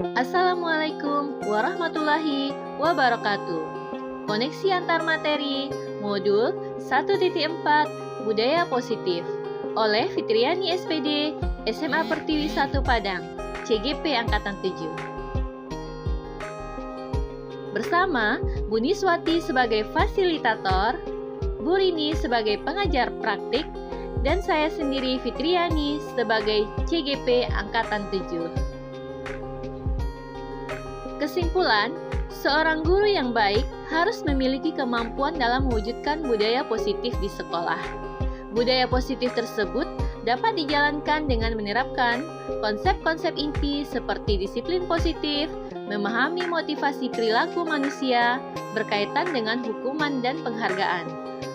Assalamualaikum warahmatullahi wabarakatuh. Koneksi antar materi, modul 1.4 Budaya Positif oleh Fitriani SPD, SMA Pertiwi 1 Padang, CGP Angkatan 7. Bersama Bu Niswati sebagai fasilitator, Bu Rini sebagai pengajar praktik, dan saya sendiri Fitriani sebagai CGP Angkatan 7. Kesimpulan, seorang guru yang baik harus memiliki kemampuan dalam mewujudkan budaya positif di sekolah. Budaya positif tersebut dapat dijalankan dengan menerapkan konsep-konsep inti seperti disiplin positif, memahami motivasi perilaku manusia berkaitan dengan hukuman dan penghargaan,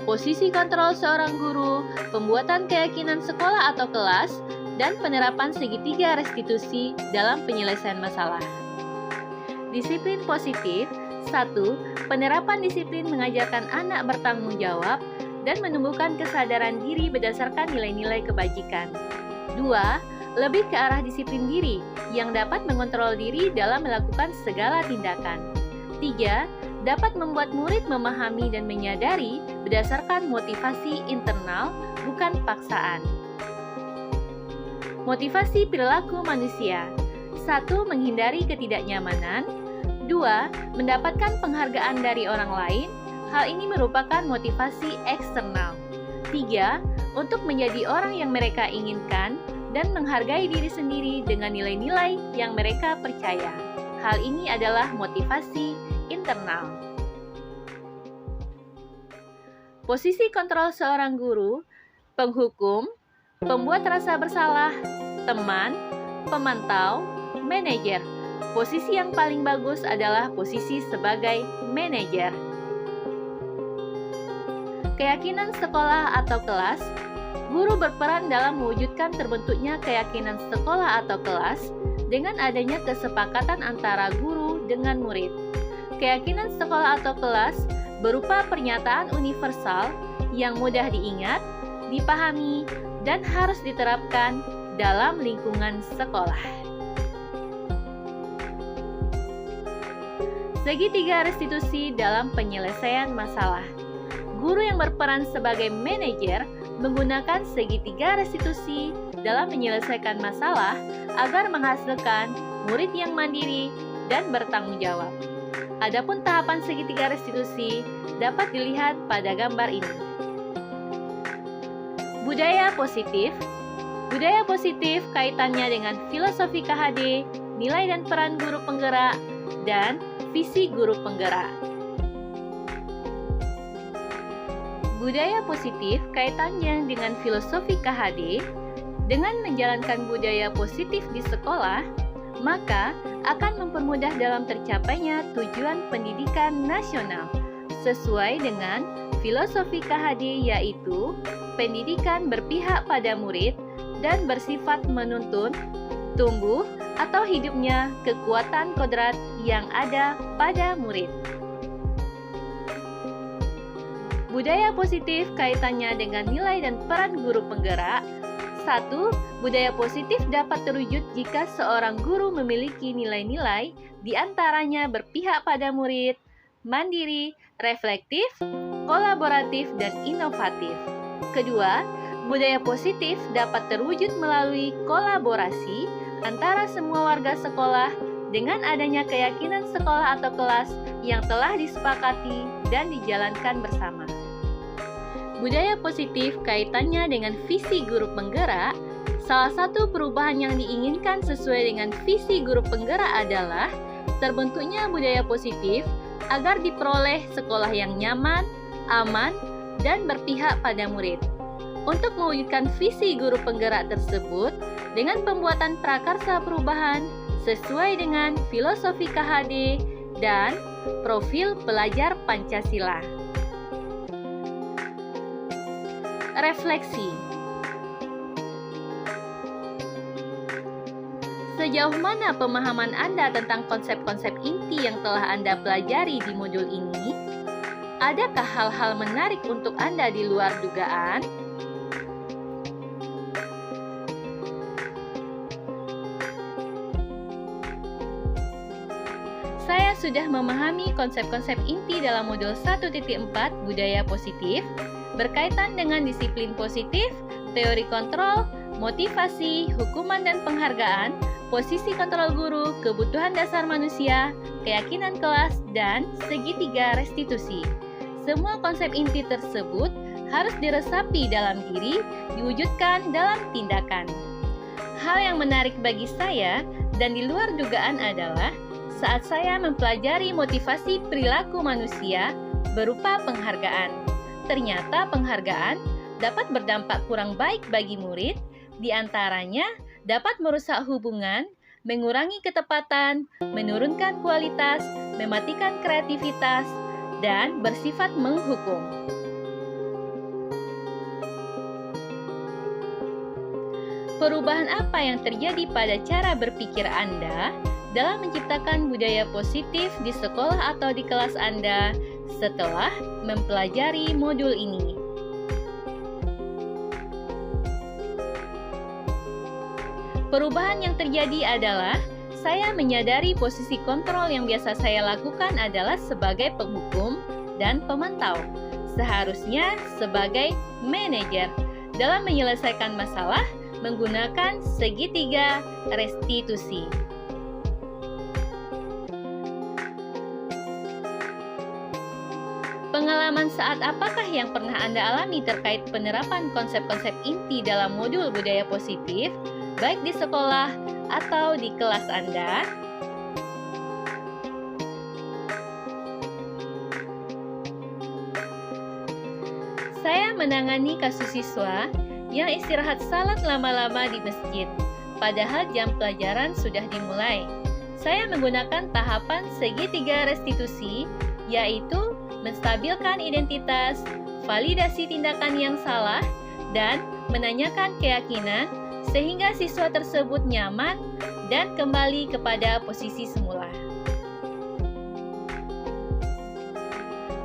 posisi kontrol seorang guru, pembuatan keyakinan sekolah atau kelas, dan penerapan segitiga restitusi dalam penyelesaian masalah. Disiplin positif. 1. Penerapan disiplin mengajarkan anak bertanggung jawab dan menumbuhkan kesadaran diri berdasarkan nilai-nilai kebajikan. 2. Lebih ke arah disiplin diri yang dapat mengontrol diri dalam melakukan segala tindakan. 3. Dapat membuat murid memahami dan menyadari berdasarkan motivasi internal, bukan paksaan. Motivasi perilaku manusia. 1. Menghindari ketidaknyamanan. 2. Mendapatkan penghargaan dari orang lain. Hal ini merupakan motivasi eksternal. 3. Untuk menjadi orang yang mereka inginkan dan menghargai diri sendiri dengan nilai-nilai yang mereka percaya. Hal ini adalah motivasi internal. Posisi kontrol seorang guru, penghukum, pembuat rasa bersalah, teman, pemantau, manajer. Posisi yang paling bagus adalah posisi sebagai manajer. Keyakinan sekolah atau kelas. Guru berperan dalam mewujudkan terbentuknya keyakinan sekolah atau kelas dengan adanya kesepakatan antara guru dengan murid. Keyakinan sekolah atau kelas berupa pernyataan universal yang mudah diingat, dipahami, dan harus diterapkan dalam lingkungan sekolah. Segitiga restitusi dalam penyelesaian masalah. Guru yang berperan sebagai manajer menggunakan segitiga restitusi dalam menyelesaikan masalah agar menghasilkan murid yang mandiri dan bertanggung jawab. Adapun tahapan segitiga restitusi dapat dilihat pada gambar ini. Budaya positif. Budaya positif kaitannya dengan filosofi KHD, nilai dan peran guru penggerak, dan visi guru penggerak. Budaya positif kaitannya dengan filosofi KHD. Dengan menjalankan budaya positif di sekolah, maka akan mempermudah dalam tercapainya tujuan pendidikan nasional sesuai dengan filosofi KHD, yaitu pendidikan berpihak pada murid dan bersifat menuntun, tumbuh atau hidupnya kekuatan kodrat yang ada pada murid. Budaya positif kaitannya dengan nilai dan peran guru penggerak. 1. Budaya positif dapat terwujud jika seorang guru memiliki nilai-nilai diantaranya berpihak pada murid, mandiri, reflektif, kolaboratif, dan inovatif. Kedua, budaya positif dapat terwujud melalui kolaborasi antara semua warga sekolah dengan adanya keyakinan sekolah atau kelas yang telah disepakati dan dijalankan bersama. Budaya positif kaitannya dengan visi guru penggerak. Salah satu perubahan yang diinginkan sesuai dengan visi guru penggerak adalah terbentuknya budaya positif agar diperoleh sekolah yang nyaman, aman, dan berpihak pada murid. Untuk mewujudkan visi guru penggerak tersebut, dengan pembuatan prakarsa perubahan sesuai dengan filosofi KHD dan profil pelajar Pancasila. Refleksi. Sejauh mana pemahaman Anda tentang konsep-konsep inti yang telah Anda pelajari di modul ini? Adakah hal-hal menarik untuk Anda di luar dugaan? sudah memahami konsep-konsep inti dalam modul 1.4 Budaya Positif berkaitan dengan disiplin positif, teori kontrol, motivasi, hukuman dan penghargaan, posisi kontrol guru, kebutuhan dasar manusia, keyakinan kelas, dan segitiga restitusi. Semua konsep inti tersebut harus diresapi dalam diri, diwujudkan dalam tindakan. Hal yang menarik bagi saya dan di luar dugaan adalah saat saya mempelajari motivasi perilaku manusia berupa penghargaan. Ternyata penghargaan dapat berdampak kurang baik bagi murid, di antaranya dapat merusak hubungan, mengurangi ketepatan, menurunkan kualitas, mematikan kreativitas, dan bersifat menghukum. Perubahan apa yang terjadi pada cara berpikir Anda dalam menciptakan budaya positif di sekolah atau di kelas Anda setelah mempelajari modul ini? Perubahan yang terjadi adalah saya menyadari posisi kontrol yang biasa saya lakukan adalah sebagai penghukum dan pemantau, seharusnya sebagai manajer dalam menyelesaikan masalah menggunakan segitiga restitusi. Pengalaman saat apakah yang pernah Anda alami terkait penerapan konsep-konsep inti dalam modul budaya positif, baik di sekolah atau di kelas Anda? Saya menangani kasus siswa yang istirahat salat lama-lama di masjid, padahal jam pelajaran sudah dimulai. Saya menggunakan tahapan segitiga restitusi, yaitu menstabilkan identitas, validasi tindakan yang salah, dan menanyakan keyakinan sehingga siswa tersebut nyaman dan kembali kepada posisi semula.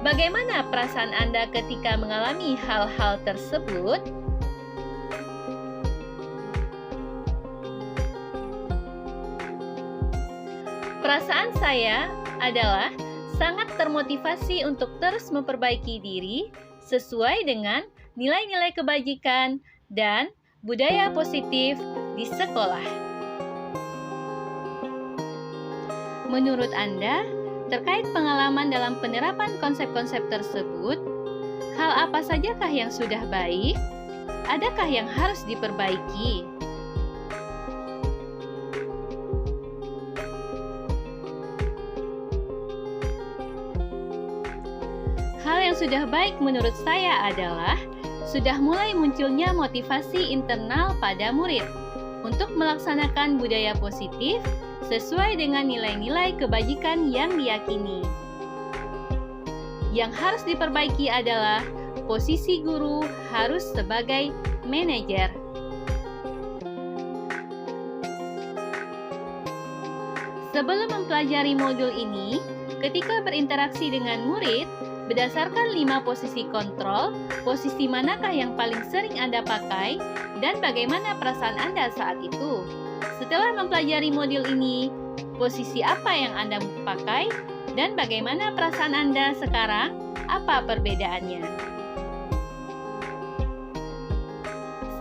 Bagaimana perasaan Anda ketika mengalami hal-hal tersebut? Perasaan saya adalah sangat termotivasi untuk terus memperbaiki diri sesuai dengan nilai-nilai kebajikan dan budaya positif di sekolah. Menurut Anda, terkait pengalaman dalam penerapan konsep-konsep tersebut, hal apa sajakah yang sudah baik? Adakah yang harus diperbaiki? Hal yang sudah baik menurut saya adalah sudah mulai munculnya motivasi internal pada murid untuk melaksanakan budaya positif sesuai dengan nilai-nilai kebajikan yang diyakini. Yang harus diperbaiki adalah posisi guru harus sebagai manajer. Sebelum mempelajari modul ini, ketika berinteraksi dengan murid, berdasarkan 5 posisi kontrol, posisi manakah yang paling sering Anda pakai, dan bagaimana perasaan Anda saat itu? Setelah mempelajari modul ini, posisi apa yang Anda pakai, dan bagaimana perasaan Anda sekarang? Apa perbedaannya?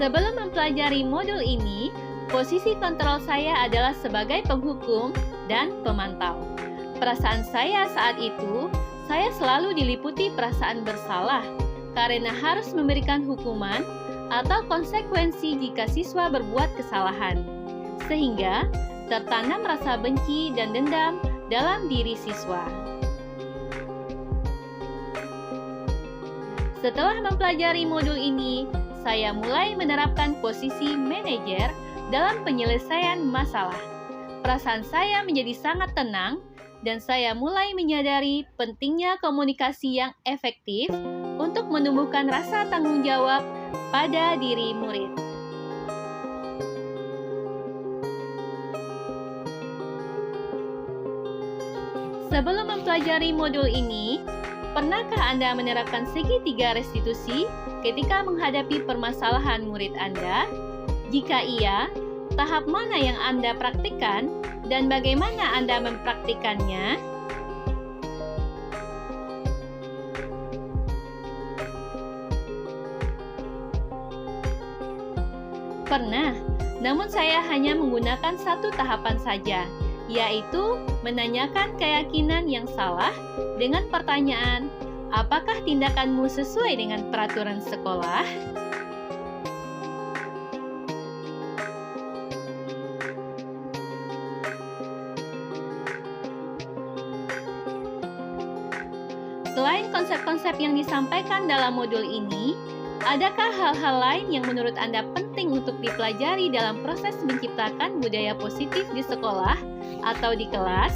Sebelum mempelajari modul ini, posisi kontrol saya adalah sebagai penghukum dan pemantau. Perasaan saya saat itu, saya selalu diliputi perasaan bersalah karena harus memberikan hukuman atau konsekuensi jika siswa berbuat kesalahan, sehingga tertanam rasa benci dan dendam dalam diri siswa. Setelah mempelajari modul ini, saya mulai menerapkan posisi manajer dalam penyelesaian masalah. Perasaan saya menjadi sangat tenang dan saya mulai menyadari pentingnya komunikasi yang efektif untuk menumbuhkan rasa tanggung jawab pada diri murid. Sebelum mempelajari modul ini, pernahkah Anda menerapkan segitiga restitusi ketika menghadapi permasalahan murid Anda? Jika iya, tahap mana yang Anda praktikkan dan bagaimana Anda mempraktikannya? Pernah, namun saya hanya menggunakan satu tahapan saja, yaitu menanyakan keyakinan yang salah dengan pertanyaan, apakah tindakanmu sesuai dengan peraturan sekolah? Selain konsep-konsep yang disampaikan dalam modul ini, adakah hal-hal lain yang menurut Anda penting untuk dipelajari dalam proses menciptakan budaya positif di sekolah atau di kelas?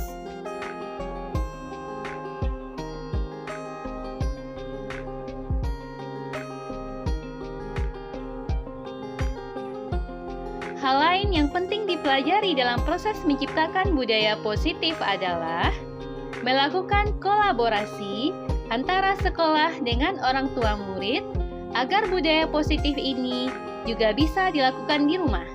Hal lain yang penting dipelajari dalam proses menciptakan budaya positif adalah melakukan kolaborasi antara sekolah dengan orang tua murid agar budaya positif ini juga bisa dilakukan di rumah,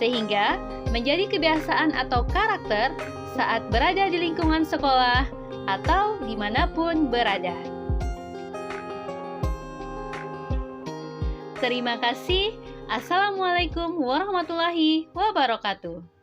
sehingga menjadi kebiasaan atau karakter saat berada di lingkungan sekolah atau dimanapun berada. Terima kasih. Assalamualaikum warahmatullahi wabarakatuh.